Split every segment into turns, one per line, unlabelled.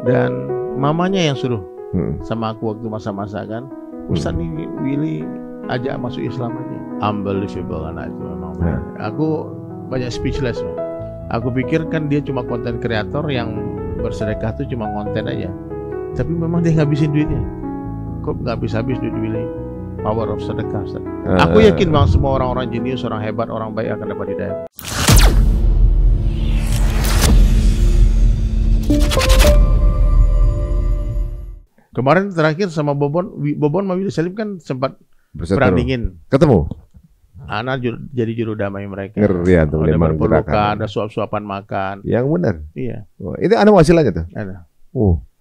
Dan mamanya yang suruh sama aku waktu masa-masa kan, Ustaz nih Willy ajak masuk Islam aja. Unbelievable anak itu memang. Aku banyak speechless. Aku pikir kan dia cuma konten kreator yang bersedekah tuh cuma konten aja. Tapi memang dia ngabisin duitnya. Kok nggak habis-habis duit Willy? Power of sedekah. Aku yakin bang, semua orang-orang jenius, orang hebat, orang baik akan dapat hidayah. Kemarin terakhir sama Bobon sama Willy Salim kan sempat berandingin.
Ketemu?
Anak jadi juru damai mereka.
Ngerian tuh,
ada
memang
berpelukan, ada suap-suapan makan.
Yang benar.
Iya.
Oh, itu ada hasilnya tuh?
Ada.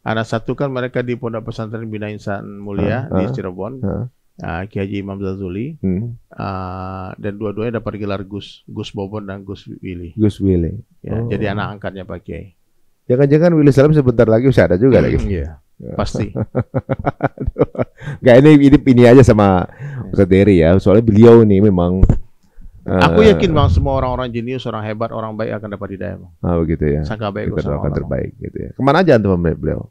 Anak
satu kan mereka di Pondok Pesantren Bina Insan Mulia di Cirebon. Ki Haji Imam Zazuli. Dan dua-duanya dapat gelar Gus Bobon dan Gus Willy.
Gus Willy.
Ya, jadi anak angkatnya Pak Kiai.
Jangan-jangan Willy Salim sebentar lagi bisa ada juga lagi.
Iya. Pasti.
Gak, ini aja sama Ustaz Dery ya. Soalnya beliau nih memang
aku yakin bang, semua orang-orang jenius, orang hebat, orang baik akan dapat hidayah bang.
Begitu ya.
Sangka baik
kita doakan terbaik gitu ya. Kemana aja antum beliau?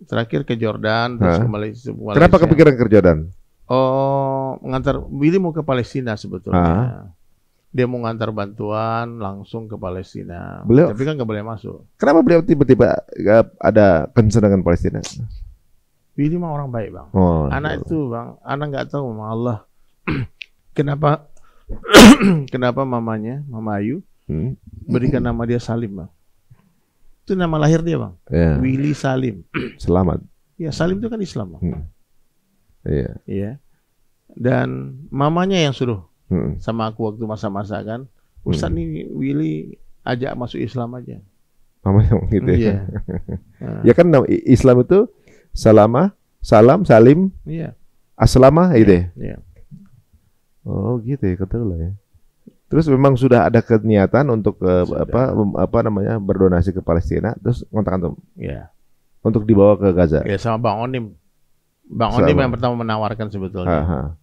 Terakhir ke Jordan, terus ke Malaysia.
Kenapa kepikiran ke Jordan?
Oh, mengantar Willy mau ke Palestina sebetulnya. Dia mau ngantar bantuan langsung ke Palestina. Tapi kan nggak boleh masuk.
Kenapa beliau tiba-tiba ada concern dengan Palestina?
Willy mah orang baik bang. Anak itu bang, anak nggak tahu Mama Allah. Kenapa mamanya, Mama Ayu, berikan nama dia Salim bang. Itu nama lahir dia bang. Willy Salim.
Selamat.
Ya Salim itu kan Islam bang.
Iya.
Dan mamanya yang suruh sama aku waktu masa-masa kan, Ustaz nih Willy ajak masuk Islam aja.
Mamanya gitu ya. Ya kan Islam itu salam, salim, aslama gitu ya. Oh gitu ya, betul ya. Terus memang sudah ada kegiatan untuk berdonasi ke Palestina, terus ngontak antum.
Iya.
Untuk dibawa ke Gaza.
Ya sama Bang Onim. Bang Onim yang pertama menawarkan sebetulnya.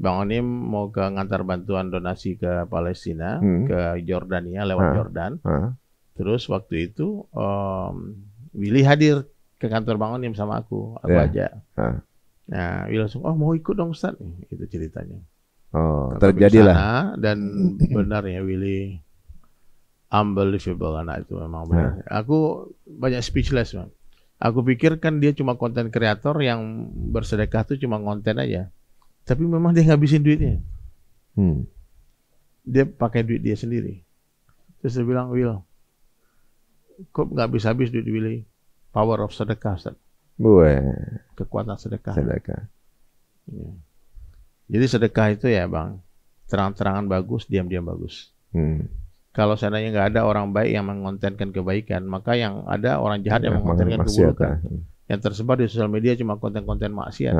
Bang Onim mau ngantar bantuan donasi ke Palestina, ke Jordania lewat Jordan. Terus waktu itu Willy hadir ke kantor Bang Onim sama aku ajak. Nah, Willy langsung, mau ikut dong Ustaz. Itu ceritanya.
Terjadilah.
Dan benar ya Willy, unbelievable anak itu memang benar. Aku banyak speechless bang. Aku pikir kan dia cuma konten kreator yang bersedekah tuh cuma konten aja. Tapi memang dia ngabisin duitnya. Dia pakai duit dia sendiri. Terus dia bilang, Will, kok nggak habis-habis duit Willy? Power of sedekah, Ustaz. Kekuatan sedekah. Ya. Jadi sedekah itu ya bang, terang-terangan bagus, diam-diam bagus. Kalau seandainya nggak ada orang baik yang mengontenkan kebaikan, maka yang ada orang jahat yang mengontenkan keburukan. Yang tersebar di sosial media cuma konten-konten maksiat.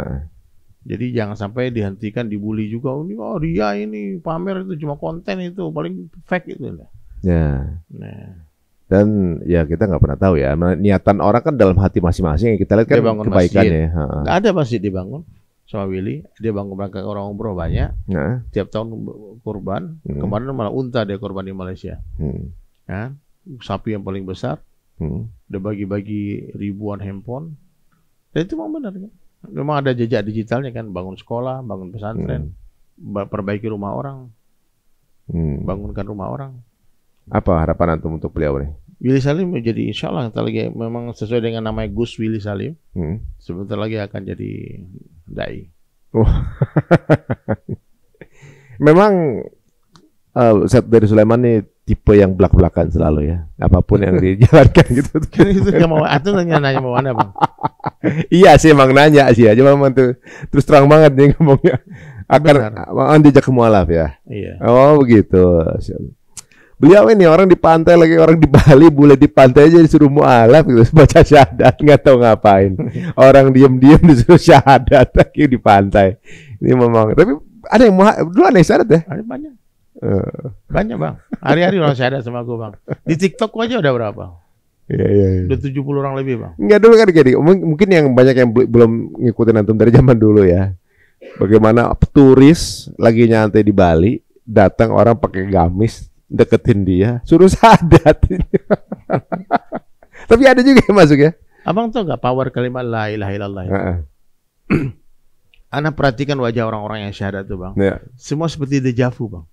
Jadi jangan sampai dihentikan, dibully juga. Dia ini pamer itu cuma konten itu paling fake itu.
Dan ya kita nggak pernah tahu ya, niatan orang kan dalam hati masing-masing. Kita lihat kan kebaikannya.
Nggak ada masjid dibangun sama Willy, dia bangun berangkat orang umroh banyak. Tiap tahun kurban. Kemarin malah unta dia kurban di Malaysia. Sapi yang paling besar. Dia bagi-bagi ribuan handphone. Dan itu memang benar kan. Memang ada jejak digitalnya kan, bangun sekolah, bangun pesantren, perbaiki rumah orang, bangunkan rumah orang.
Apa harapan antum untuk beliau nih?
Willy Salim menjadi insya Allah lagi memang sesuai dengan namanya Gus Willy Salim. Sebentar lagi akan jadi dai.
Memang Ustaz Dery Sulaiman nih tipe yang belak-belakan selalu ya. Apapun yang dijalankan gitu.
Kan itu nggak mau, atau nanya mau mana bang?
Iya sih emang nanya sih ya. Cuma tuh terus terang banget nih ngomongnya. Akan dijak ke mualaf ya.
Iya.
Oh begitu. Beliau ini orang di pantai lagi, orang di Bali boleh di pantai aja disuruh mualaf gitu, baca syahadat nggak tahu ngapain. Orang diem-diem disuruh syahadat lagi di pantai. Ini memang. Tapi ada yang dulu ada yang syahadat ya?
Ada banyak. Banyak bang. Hari-hari orang syahadat sama aku bang. Di TikTok aja udah berapa?
Iya.
Udah 70 orang lebih bang.
Enggak dulu kan gini. Mungkin yang banyak yang belum ngikutin antum dari zaman dulu ya. Bagaimana turis lagi nyantai di Bali, datang orang pakai gamis deketin dia, suruh syahadat. Tapi ada juga yang masuk ya.
Abang tahu nggak power kalimat la ilaha illallah itu? Ana perhatikan wajah orang-orang yang syahadat tuh bang.
Ya.
Semua seperti deja vu bang.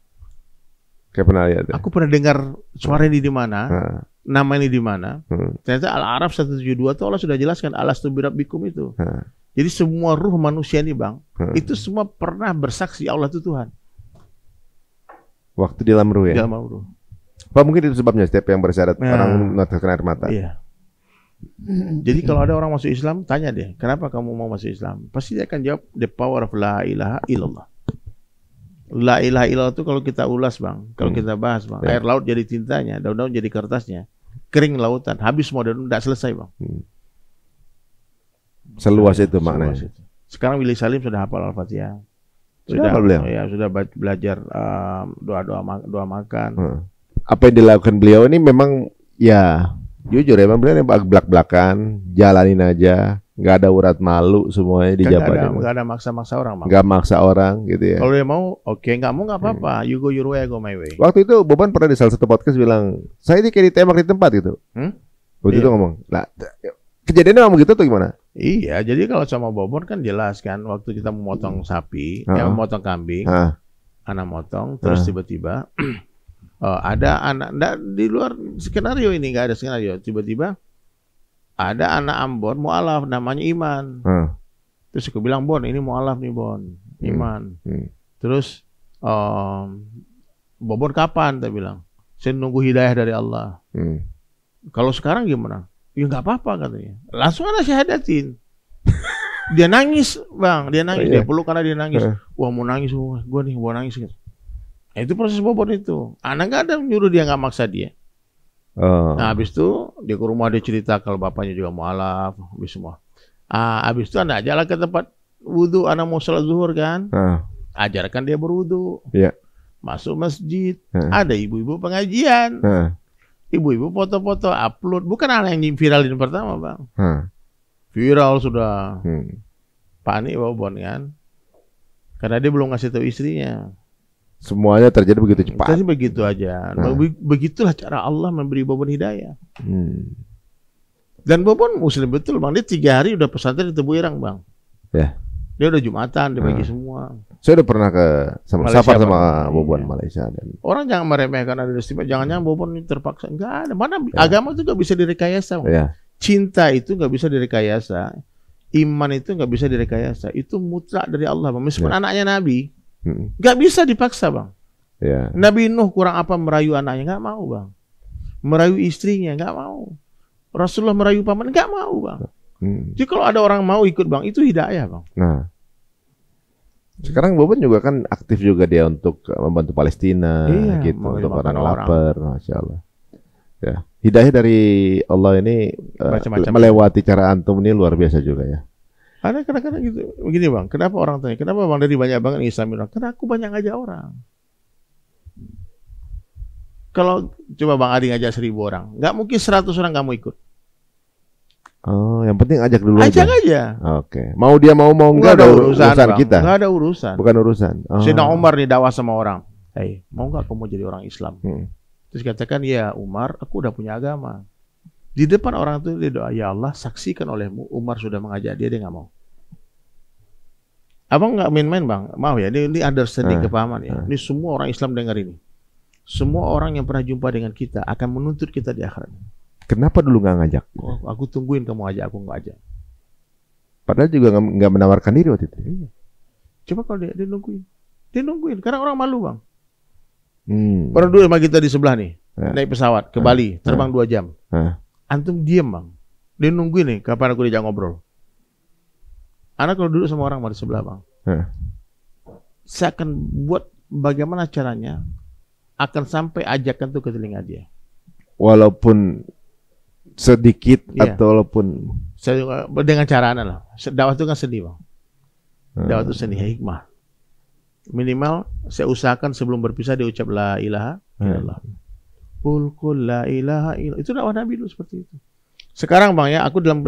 Kayak pernah lihat. Ya?
Aku pernah dengar suara ini di mana, nama ini di mana. Ternyata Al-A'raf 172 itu Allah sudah jelaskan alastu birabbikum itu. Jadi semua ruh manusia ini bang, itu semua pernah bersaksi Allah itu Tuhan.
Waktu di dalam ruh ya?
Di dalam ruh.
Apa mungkin itu sebabnya setiap yang bersyahadat orang meneteskan air mata?
Iya. Jadi kalau ada orang masuk Islam, tanya deh, kenapa kamu mau masuk Islam? Pasti dia akan jawab, the power of la ilaha illallah. La ilaha illallah itu kalau kita ulas bang, kalau kita bahas bang, air laut jadi tintanya, daun-daun jadi kertasnya, kering lautan, habis semua dan tidak selesai bang.
Seluas itu maknanya.
Sekarang Willy Salim sudah hafal Al-Fatihah.
Sudah beliau?
Ya, sudah belajar doa makan.
Apa yang dilakukan beliau ini memang ya jujur ya, memang beliau belak-belakan, jalanin aja, nggak ada urat malu, semuanya dijabarin.
Nggak ada maksa-maksa orang, bang.
Nggak maksa orang gitu ya.
Kalau dia mau, oke, nggak mau nggak apa-apa. You go your way, I go my way.
Waktu itu Boban pernah di salah satu podcast bilang, saya ini kayak ditembak di tempat gitu. Waktu itu ngomong, nah kejadiannya memang begitu atau gimana?
Iya, jadi kalau sama Bobon kan jelas kan, waktu kita memotong sapi, memotong kambing, anak motong, terus tiba-tiba ada anak, di luar skenario ini nggak ada skenario, tiba-tiba ada anak Ambon mu'alaf namanya Iman. Terus aku bilang, Bon, ini mu'alaf nih Bon, Iman. Terus Bobon kapan? Dia bilang, saya nunggu hidayah dari Allah. Kalau sekarang gimana? Ya nggak apa-apa katanya. Langsung ada syahadatin. Dia nangis bang, dia nangis, dia peluk karena dia nangis. Wah mau nangis, gue nih mau nangis. Nah, itu proses Bobon itu. Anak nggak ada nyuruh dia, nggak maksa dia. Nah habis itu dia ke rumah, dia cerita kalau bapaknya juga mualaf, habis semua. Habis itu anak jalan ke tempat wudhu, anak mau sholat zuhur kan, ajarkan dia berwudhu. Masuk masjid, ada ibu-ibu pengajian. Ibu-ibu foto-foto upload, bukan anak yang viralin pertama bang, viral sudah, panik Bobon kan, karena dia belum ngasih tahu istrinya.
Semuanya terjadi begitu cepat.
Jadi begitu aja. Begitulah cara Allah memberi Bobon hidayah. Dan Bobon Muslim betul bang, dia 3 hari udah pesantren di Tebu Irang bang. Ya. Dia udah Jumatan, dia bagi semua.
Saya udah pernah ke safar sama Bobon Malaysia. Dan
orang jangan meremehkan ada istimewa, jangan-jangan Bobon ini terpaksa. Enggak ada. Mana agama itu nggak bisa direkayasa. Cinta itu nggak bisa direkayasa. Iman itu nggak bisa direkayasa. Itu mutlak dari Allah bang. Meskipun anaknya Nabi, nggak bisa dipaksa bang. Nabi Nuh kurang apa merayu anaknya, nggak mau bang. Merayu istrinya, nggak mau. Rasulullah merayu paman, nggak mau bang. Jadi kalau ada orang mau ikut bang, itu hidayah bang.
Nah, sekarang Bobon juga kan aktif juga dia untuk membantu Palestina, gitu, untuk orang lapar, masya Allah. Ya, hidayah dari Allah ini melewati cara antum ini luar biasa juga ya.
Ada kadang-kadang gitu, begini bang. Kenapa orang tanya, kenapa bang dari banyak banget Islamin orang? Karena aku banyak ngajak orang. Kalau coba bang Adi ngajak 1000 orang, nggak mungkin 100 orang kamu ikut.
Oh, yang penting ajak dulu aja.
Ajak aja.
Oke. Mau dia mau enggak ada urusan kita.
Enggak ada urusan.
Bukan urusan.
Sayyidina Umar nih dakwah sama orang. Hei, mau enggak kamu jadi orang Islam? Terus katakan, ya Umar, aku udah punya agama. Di depan orang itu dia doa, ya Allah, saksikan olehmu Umar sudah mengajak dia nggak mau. Abang nggak main-main bang, mau ya? Ini understanding kepahaman ya. Ini semua orang Islam dengar ini. Semua orang yang pernah jumpa dengan kita akan menuntut kita di akhirat.
Kenapa dulu nggak ngajak?
Oh, aku tungguin kamu ajak, aku nggak ajak.
Padahal juga nggak menawarkan diri waktu itu.
Iya. Coba kalau dia nungguin, karena orang malu bang. Orang dulu sama kita di sebelah nih, naik pesawat ke Bali, terbang 2 jam. Antum diem bang, dia nungguin nih kapan aku diajak ngobrol. Anak kalau duduk sama orang di sebelah bang, saya akan buat bagaimana caranya akan sampai ajakan tuh ke telinga dia.
Walaupun sedikit atau walaupun
saya juga dengan cara lah. Dakwah itu kan seni bang. Dakwah itu seni hikmah. Minimal saya usahakan sebelum berpisah dia ucap la ilaha illallah. Qul la ilaha illallah. Itu dakwah Nabi dulu seperti itu. Sekarang bang ya, aku dalam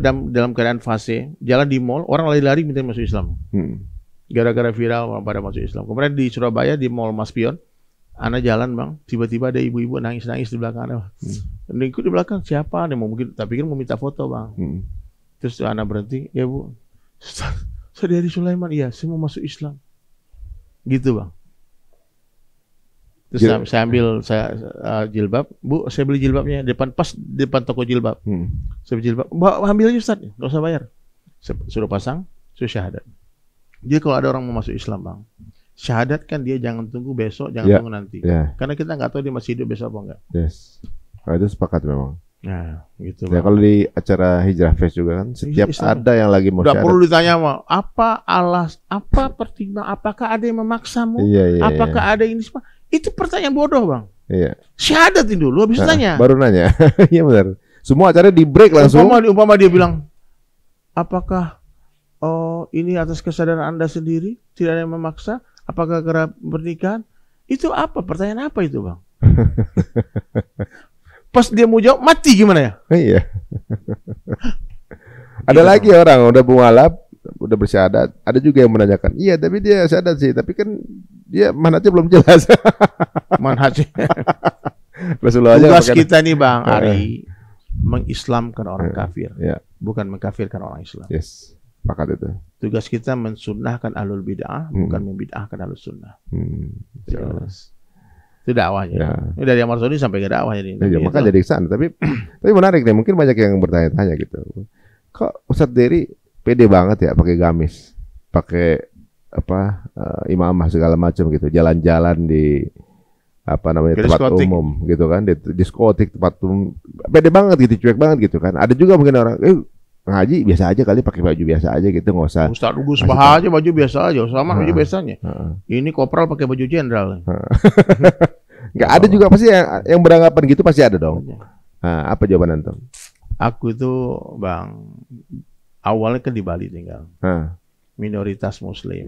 keadaan fase jalan di mall, orang lari-lari minta masuk Islam. Gara-gara viral orang pada masuk Islam. Kemudian di Surabaya di Mall Maspion, anak jalan bang, tiba-tiba ada ibu-ibu nangis-nangis di belakang. Ikut di belakang siapa? Dia mau mungkin, tapi kan mau minta foto bang. Terus anak berhenti, ya Bu, saudari Sulaiman, iya, saya mau masuk Islam. Gitu Bang. Terus saya ambil jilbab, Bu, saya beli jilbabnya pas depan toko jilbab. Saya beli jilbab, ambil aja Ustaz, nggak usah bayar. Saya suruh pasang, suruh syahadat. Jadi kalau ada orang mau masuk Islam Bang, syahadat kan dia jangan tunggu besok, jangan tunggu nanti. Karena kita nggak tahu dia masih hidup besok apa enggak.
Yes. Itu sepakat memang.
Nah, gitu.
Ya kalau di acara Hijrah Fest juga kan setiap ada yang lagi mau
syahadat. Gak perlu ditanya apa pertimbangan, apakah ada yang memaksamu? Apakah ada ini semua? Itu pertanyaan bodoh Bang. Iya. Syahadatin dulu habis tanya.
Baru nanya. Iya benar. Semua acara di break langsung.
Umpama dia bilang, apakah ini atas kesadaran Anda sendiri, tidak ada yang memaksa? Apakah karena pernikahan? Itu apa? Pertanyaan apa itu Bang? Pas dia mau jawab mati gimana ya?
Iya. Ada lagi orang udah mualaf, udah bersyahadat, ada juga yang menanyakan, iya tapi dia syahadat sih, tapi kan dia manhajnya belum jelas.
Manhajnya.
Tugas
kita nih Bang Ari, mengislamkan orang kafir, bukan mengkafirkan orang Islam.
Yes, pakat itu.
Tugas kita mensunnahkan ahlul bid'ah, bukan membid'ahkan ahlus sunnah. Jelas. Itu dakwahnya. Ini dari Amar Sodi sampai ke dakwah ini.
Maka jadi kesana. Tapi menarik nih. Mungkin banyak yang bertanya-tanya gitu. Kok Ustadz Dery pede banget ya pakai gamis, pakai imamah segala macam gitu, jalan-jalan di tempat umum gitu kan, di diskotik, tempat umum, pede banget gitu, cuek banget gitu kan. Ada juga mungkin orang ngaji biasa aja kali, pakai baju biasa aja gitu, nggak usah.
Ustaz Gus Baha aja baju biasa aja, sama baju biasanya. Ini kopral pakai baju jenderal.
Nggak ada juga pasti yang beranggapan gitu, pasti ada dong. Nah, apa jawaban antum?
Aku itu Bang, awalnya kan di Bali tinggal, minoritas Muslim,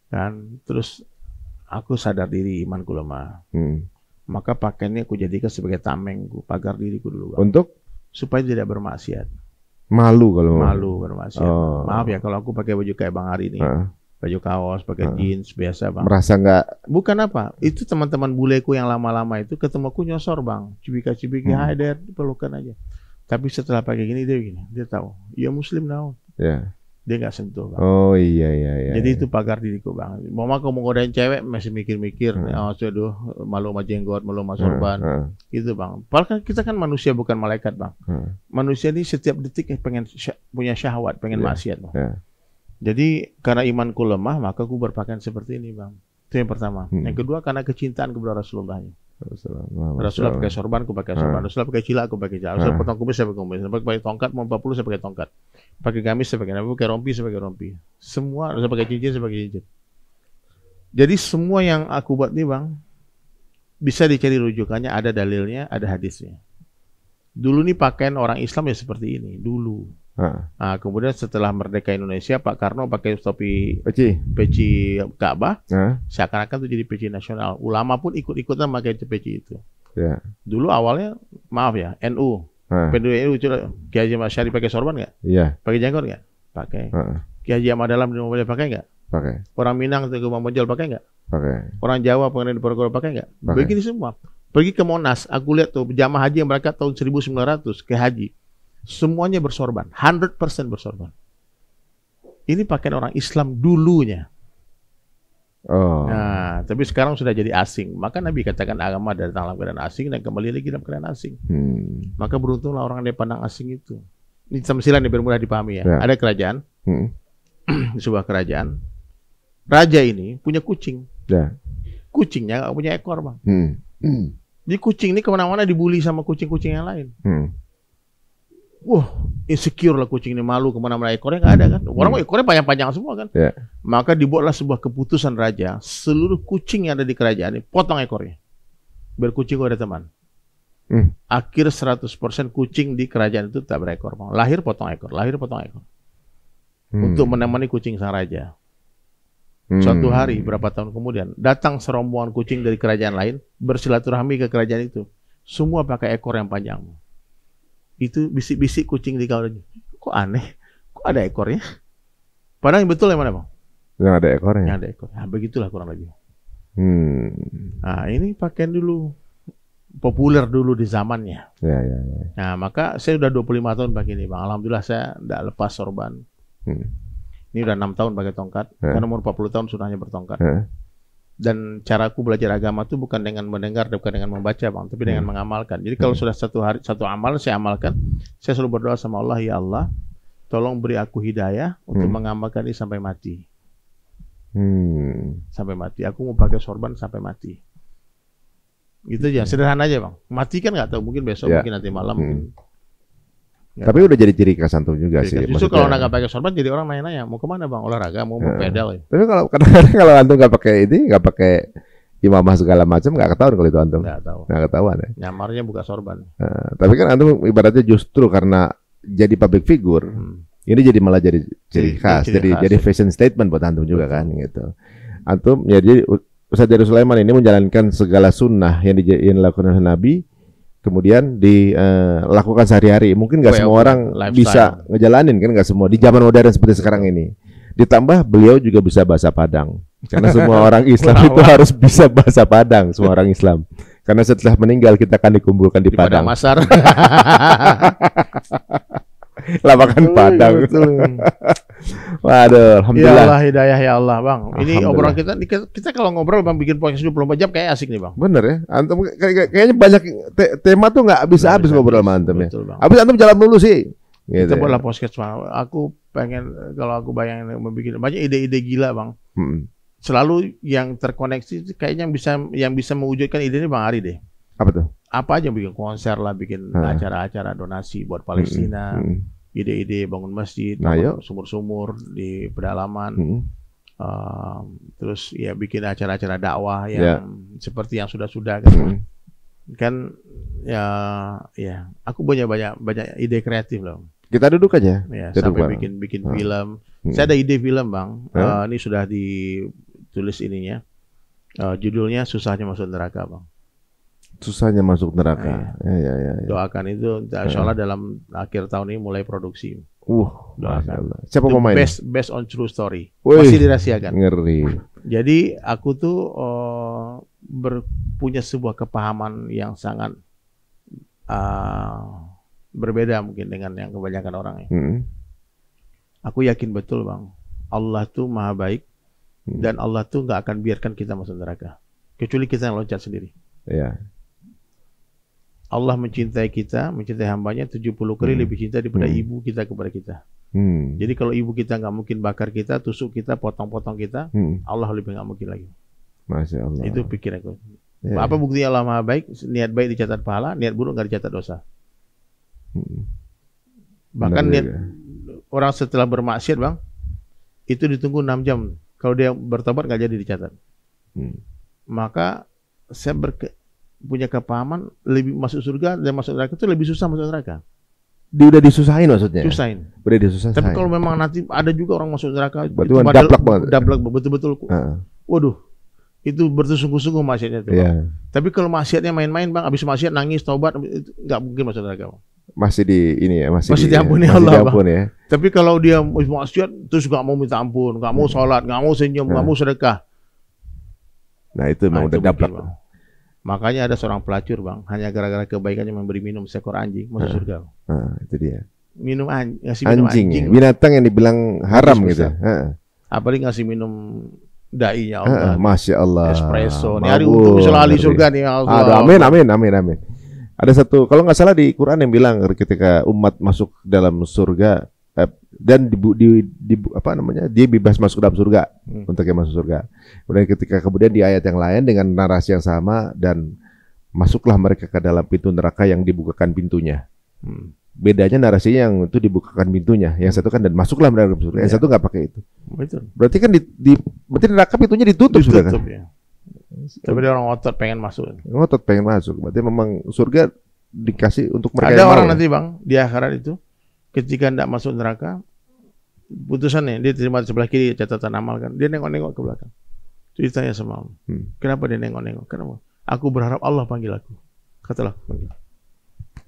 kan. Terus aku sadar diri imanku lemah, maka pakaiannya aku jadikan sebagai tamengku, pagar diriku dulu Bang.
Untuk
supaya tidak bermaksiat.
Malu
bermaksiat. Maaf ya kalau aku pakai baju kayak Bang Ari ini, baju kaos, pakai jeans biasa Bang.
Merasa nggak?
Bukan apa? Itu teman-teman buleku yang lama-lama itu ketemu aku nyosor Bang, cibika-cibiki, hai Der, pelukan aja. Tapi setelah pakai gini dia tahu, ya Muslim naon. Dia nggak sentuh Bang.
Oh iya.
Jadi itu pagar diriku Bang. Mama kalau mau ngodain cewek masih mikir-mikir, aduh malu sama jenggot, malu sama sorban, gitu Bang. Padahal kita kan manusia bukan malaikat Bang. Manusia ini setiap detik pengen punya syahwat, pengen maksiat Bang. Jadi karena imanku lemah, maka aku berpakaian seperti ini Bang. Itu yang pertama. Yang kedua karena kecintaan kepada Rasulullah. Rasulullah pakai sorban, aku pakai sorban. Rasulullah pakai cilak, aku pakai cilak. Rasulullah potong kumis, saya pakai kumis. Pakai tongkat, mau 40 saya pakai tongkat. Pakai gamis, saya pakai rompi, saya pakai rompi. Semua, saya pakai cincin, saya pakai cincin. Jadi semua yang aku buat nih Bang, bisa dicari rujukannya, ada dalilnya, ada hadisnya. Dulu nih pakaian orang Islam ya seperti ini, dulu. Nah, kemudian setelah merdeka Indonesia, Pak Karno pakai topi peci Ka'bah, seakan-akan itu jadi peci nasional. Ulama pun ikut-ikutan pakai peci itu. Dulu awalnya, maaf ya, NU, NU Kiai Haji Masyari pakai sorban nggak? Pakai jenggot nggak? Pakai. Kiai Haji Ahmad Dahlan di Muhammadiyah pakai nggak? Pakai. Orang Minang ke Muhammadiyah pakai nggak? Pakai. Orang Jawa pengen di Ponorogo pakai nggak? Begini semua. Pergi ke Monas, aku lihat tuh jamaah haji yang berangkat tahun 1900 ke haji. Semuanya bersorban, 100% bersorban. Ini pakaian orang Islam dulunya. Nah, tapi sekarang sudah jadi asing. Maka Nabi katakan agama datang dalam keadaan asing dan kembali lagi dalam keadaan asing. Maka beruntunglah orang yang pandang asing itu. Ini tamsilan yang bermudah dipahami ya. Ada kerajaan, sebuah kerajaan. Raja ini punya kucing. Kucingnya nggak punya ekor Bang. Jadi kucing ini kemana-mana dibully sama kucing-kucing yang lain. Wah, insecure lah kucing ini, malu kemana-mana, ekornya nggak ada kan. Orang ekornya panjang-panjang semua kan. Maka dibuatlah sebuah keputusan raja, seluruh kucing yang ada di kerajaan ini potong ekornya. Biar kucing gua ada teman. Akhir 100% kucing di kerajaan itu tak berekor. Lahir potong ekor, lahir potong ekor. Untuk menemani kucing sang raja. Suatu hari, berapa tahun kemudian, datang serombongan kucing dari kerajaan lain, bersilaturahmi ke kerajaan itu. Semua pakai ekor yang panjang. Itu bisik-bisik kucing di kamarnya. Kok aneh? Kok ada ekornya? Padahal yang betul yang mana Bang?
Yang ada ekornya.
Yang ada ekor. Nah, begitulah kurang lebih. Nah, ini pakaian dulu. populer dulu di zamannya.
Ya.
Nah, maka saya udah 25 tahun pakai ini, Bang. Alhamdulillah saya tidak lepas sorban. Ini udah 6 tahun pakai tongkat. Kan umur 40 tahun sunnahnya bertongkat. Dan caraku belajar agama itu bukan dengan mendengar, bukan dengan membaca, Bang, tapi dengan mengamalkan. Jadi kalau sudah satu amal saya amalkan, saya selalu berdoa sama Allah, ya Allah, tolong beri aku hidayah untuk mengamalkan ini sampai mati. Sampai mati. Aku mau pakai sorban sampai mati. Gitu aja, sederhana aja, Bang. Mati kan nggak tahu, mungkin besok, mungkin nanti malam.
Tapi udah jadi ciri khas antum juga sih.
Justru kalau nggak pakai sorban, jadi orang nanya-nanya, mau kemana, Bang? Olahraga, mau pedal. Ya?
Tapi kalau kadang-kadang kalau antum nggak pakai ini, nggak pakai imamah segala macam, nggak ketahuan kalau itu antum. Nggak ketahuan ya.
Nyamarnya buka sorban.
Tapi kan antum ibaratnya justru karena jadi public figure, ini jadi malah jadi ciri khas, jadi fashion statement buat antum juga kan, gitu. Antum ya jadi Ustaz Jarod Sulaiman ini menjalankan segala sunnah yang dilakukan oleh Nabi, kemudian dilakukan sehari-hari. Mungkin nggak semua orang bisa ngejalanin kan, nggak semua di zaman modern seperti sekarang ini. Ditambah beliau juga bisa bahasa Padang, karena semua orang Islam itu harus bisa bahasa Padang, semua orang Islam. Karena setelah meninggal kita akan dikumpulkan di Padang.
Masar.
Lapangan Padang. Waduh, alhamdulillah.
Ya Allah, hidayah ya Allah, Bang. Ini obrolan kita kalau ngobrol, Bang, bikin podcast 24 jam kayak asik nih, Bang.
Bener ya. Antum kayaknya banyak tema tuh nggak habis-habis ngobrol sama antum ya.
Betul, Bang.
Habis antum jalan dulu sih. Gitu
kita boleh podcast, Bang. Aku pengen, kalau aku bayangin membuat banyak ide-ide gila, Bang. Selalu yang terkoneksi kayaknya yang bisa mewujudkan ide ini Bang Ari deh.
Apa tuh?
Apa aja, bikin konser lah, bikin acara-acara donasi buat Palestina. Ide-ide bangun masjid, bangun sumur-sumur di pedalaman, terus ya bikin acara-acara dakwah yang seperti yang sudah-sudah kan ya aku banyak ide kreatif loh.
Kita duduk aja.
Ya, sampai bikin film. Saya ada ide film, Bang. Ini sudah ditulis ininya. Judulnya Susahnya Masuk Neraka, Bang.
Susahnya masuk neraka. Ya.
Doakan itu, insyaallah dalam akhir tahun ini mulai produksi. Doakan.
Siapa pemain?
Based on true story. Masih dirahasiakan.
Ngeri.
Jadi aku tuh punya sebuah kepahaman yang sangat berbeda mungkin dengan yang kebanyakan orang ya. Aku yakin betul, Bang, Allah tuh maha baik dan Allah tuh nggak akan biarkan kita masuk neraka kecuali kita yang loncat sendiri.
Iya.
Allah mencintai kita, mencintai hambanya 70 kali lebih cinta daripada ibu kita kepada kita. Jadi kalau ibu kita nggak mungkin bakar kita, tusuk kita, potong-potong kita, Allah lebih nggak mungkin lagi.
Masya Allah.
Itu pikir aku. Apa buktinya Allah maha baik? Niat baik dicatat pahala, niat buruk nggak dicatat dosa. Bahkan niat orang setelah bermaksiat, Bang, itu ditunggu 6 jam. Kalau dia bertobat nggak jadi dicatat. Maka saya punya kepahaman lebih masuk surga dan masuk neraka itu lebih susah masuk neraka.
Udah disusahin maksudnya?
Susahin.
Udah disusahin.
Tapi kalau memang nanti ada juga orang masuk neraka itu
daplak banget.
Daplak betul-betul. Waduh, itu bersungguh-sungguh maksiatnya itu. Tapi kalau maksiatnya main-main, Bang, habis maksiat nangis taubat, nggak mungkin masuk neraka, Bang.
Masih di ini ya,
masih diampuni Allah, Bang. Ya. Tapi kalau dia maksiat terus nggak mau minta ampun, nggak mau sholat, nggak mau senyum, nggak mau sedekah.
Nah itu memang udah daplak.
Makanya ada seorang pelacur, Bang, hanya gara-gara kebaikannya memberi minum seekor anjing masuk surga.
Itu dia.
Ngasih minum anjing.
Binatang yang dibilang haram gitu.
Apalagi ngasih minum dai-nya Allah.
Masya Allah.
Espresso. Ini hari untung bisa ahli surga nih.
Allah. Amin. Ada satu, kalau nggak salah di Quran yang bilang ketika umat masuk dalam surga dan dia bebas masuk dalam surga untuk yang masuk surga. Kemudian di ayat yang lain dengan narasi yang sama, dan masuklah mereka ke dalam pintu neraka yang dibukakan pintunya. Bedanya narasinya yang itu dibukakan pintunya, yang satu kan dan masuklah mereka ke surga, yang satu nggak pakai itu.
Betul.
Berarti kan berarti neraka pintunya ditutup sudah kan?
Ya. Tapi dia orang ngotot pengen masuk.
Berarti memang surga dikasih untuk mereka.
Ada orang nanti, Bang, di akhirat itu ketika tidak masuk neraka, putusannya dia terima di sebelah kiri catatan amal kan, dia nengok-nengok ke belakang. Ceritanya sama Allah. Kenapa dia nengok-nengok? Kenapa? Aku berharap Allah panggil aku. Katalah panggil.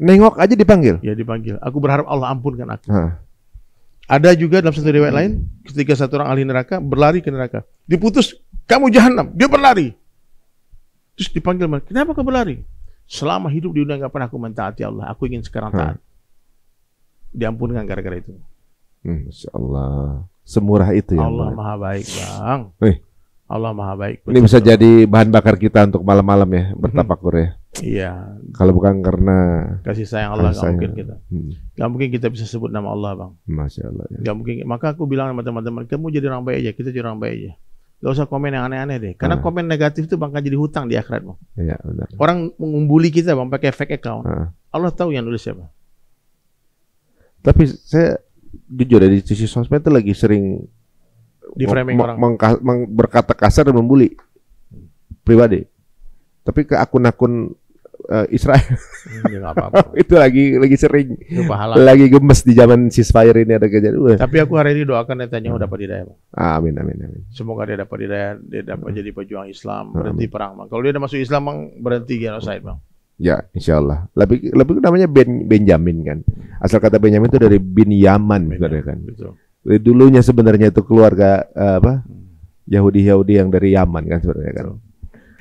Nengok aja dipanggil?
Ya dipanggil. Aku berharap Allah ampunkan aku. Ada juga dalam satu riwayat lain, ketika satu orang ahli neraka berlari ke neraka, diputus, kamu jahanam, dia berlari. Terus dipanggil, kenapa kau berlari? Selama hidup di dunia nggak pernah aku mentaati Allah. Aku ingin sekarang taat. Diampunkan gara-gara itu.
Masya Allah. Semurah itu ya
Allah Maha baik, Bang. Allah Maha baik.
Ini bisa jadi bahan bakar kita untuk malam-malam ya, bertafakur ya.
Iya.
Kalau bukan karena
kasih sayang Allah, nggak mungkin kita. Nggak mungkin kita bisa sebut nama Allah, Bang.
Masya Allah. Ya.
Nggak mungkin. Maka aku bilang sama teman-teman, kamu jadi orang baik aja, kita jadi orang baik aja. Gak usah komen yang aneh-aneh deh. Karena komen negatif itu bakal jadi hutang di akhirat, Bang.
Iya, benar.
Orang mengumbuli kita, Bang, pakai fake account. Allah tahu yang nulis siapa.
Tapi saya jujur dari sisi sosmed itu lagi sering
di framing orang
berkata kasar dan membuli pribadi. Tapi ke akun-akun Israel
ya, apa-apa.
Itu lagi sering lagi gemes di zaman ceasefire ini ada kejadian.
Tapi aku hari ini doakan Netanyahu dapat hidayah, Bang.
Amin.
Semoga dia dapat hidayah, dia dapat jadi pejuang Islam, berhenti perang, Bang. Kalau dia udah masuk Islam, Bang, berhenti genocide, Bang.
Ya, insya Allah. Lebih namanya Benjamin kan. Asal kata Benjamin itu dari bin Yaman sebenarnya kan. Betul. Dulunya sebenarnya itu keluarga Yahudi yang dari Yaman kan sebenarnya kan.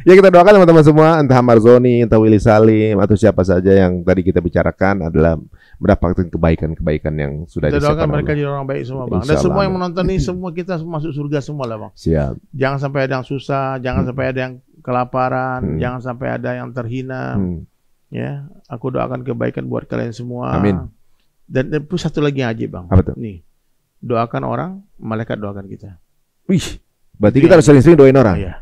Ya kita doakan teman-teman semua, entah Marzoni, entah Willy Salim atau siapa saja yang tadi kita bicarakan adalah mendapatkan kebaikan-kebaikan yang sudah
kita doakan mereka jadi orang baik semua, Bang. Dan semua yang menonton ini semua kita masuk surga semua lah, Bang.
Siap.
Jangan sampai ada yang susah, jangan sampai ada yang kelaparan, jangan sampai ada yang terhina. Ya, aku doakan kebaikan buat kalian semua.
Amin.
Dan satu lagi yang ajib, Bang.
Apa tuh?
Nih, doakan orang, malaikat doakan kita.
Wih, berarti kita harus sering-sering doain orang.
Iya.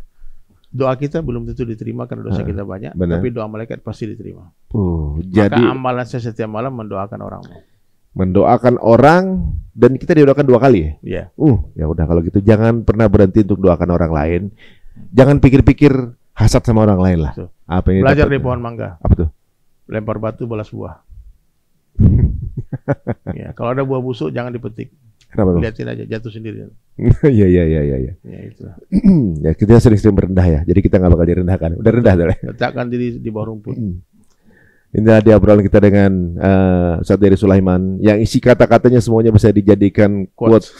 Doa kita belum tentu diterima karena dosa kita banyak, tapi doa malaikat pasti diterima.
Jadi
maka amalan saya setiap malam mendoakan orang.
Mendoakan orang dan kita didoakan 2 kali ya?
Iya.
Ya udah kalau gitu jangan pernah berhenti untuk doakan orang lain. Jangan pikir-pikir hasad sama orang lain lah.
Apa ini? Belajar dari pohon mangga.
Apa tuh?
Lempar batu balas buah. Ya, kalau ada buah busuk jangan dipetik.
Kenapa?
Lihatin aja, jatuh sendiri.
Iya.
Ya itulah.
Ya kita sering-sering merendah ya. Jadi kita nggak bakal direndahkan. Udah rendah tuh.
Letakkan diri di bawah rumput.
Ini tadi obrolan kita dengan Ustaz Dery Sulaiman yang isi kata-katanya semuanya bisa dijadikan quotes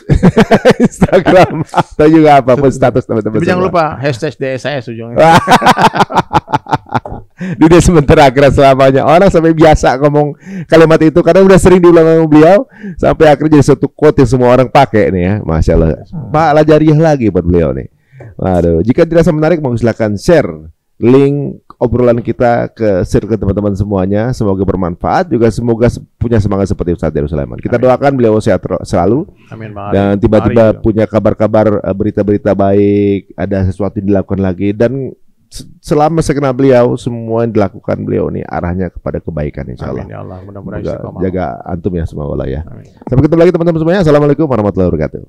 Instagram atau juga apapun status teman-teman.
Tapi jangan lupa #DSIS ujungnya.
Dunia sementara akhirat selamanya. Orang sampai biasa ngomong kalimat itu karena udah sering diulang sama beliau sampai akhirnya jadi satu quote yang semua orang pakai nih ya. Masya Allah. Pahala jariah lagi buat beliau nih. Waduh. Jika dirasa menarik mau silakan share link obrolan kita ke circle teman-teman semuanya. Semoga bermanfaat juga semoga punya semangat seperti Ustaz Dery Sulaiman. Kita doakan beliau sehat selalu.
Amin.
Dan tiba-tiba punya kabar-kabar berita-berita baik, ada sesuatu yang dilakukan lagi dan selama saya kenal beliau semua yang dilakukan beliau ini arahnya kepada kebaikan insyaallah.
Amin ya Allah, mudah-mudahan
jaga antum ya semua Allah ya. Amin. Sampai ketemu lagi teman-teman semuanya. Assalamualaikum warahmatullahi wabarakatuh.